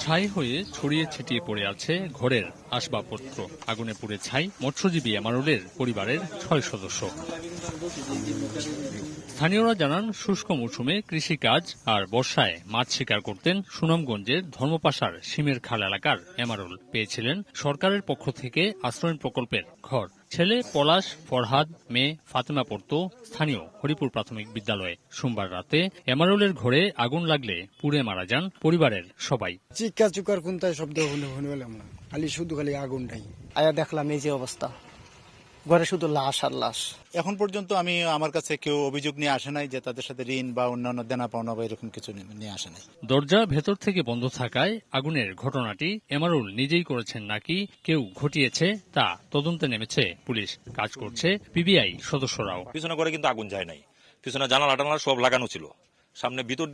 ছাই হয়ে ছড়িয়ে ছিটিয়ে পড়ে আছে ঘরের আসবাবপত্র। আগুনে পুড়ে ছাই মৎস্যজীবী এমারুলের পরিবারের 6 সদস্য। স্থানীয়রা জানান, শুষ্ক মৌসুমে কৃষিকাজ আর বর্ষায় মাছ শিকার করতেন সুনামগঞ্জের ধর্মপাশার শিমের খাল এলাকার এমারুল। পেয়েছিলেন সরকারের পক্ষ থেকে আশ্রয় প্রকল্পের ঘর। ছেলে পলাশ, ফরহাদ, মেয়ে ফাতেমা পড়ত স্থানীয় হরিপুর প্রাথমিক বিদ্যালয়ে। সোমবার রাতে এমারুলের ঘরে আগুন লাগলে পুড়ে মারা যান পরিবারের সবাই। চিৎকার চুকার কোনটাই শব্দ শুনলাম না, খালি আগুনটাই। আয়া দেখলাম এই যে অবস্থা, ঘরে শুধু লাশ আর লাশ। এখন পর্যন্ত আমার কাছে কেউ অভিযোগ নিয়ে আসে নাই যে তাদের সাথে ঋণ বা অন্যান্য দেনা পাওনা বা এরকম কিছু নিয়ে আসে নাই। দরজা ভেতর থেকে বন্ধ থাকায় আগুনের ঘটনাটি এমারুল নিজেই করেছেন নাকি কেউ ঘটিয়েছে তা তদন্তে নেমেছে পুলিশ। কাজ করছে পিবিআই সদস্যরাও। পিছনে করে কিন্তু আগুন যায় নাই, পিছনে জানালা টানালা সব লাগানো ছিল, সামনে ভিতর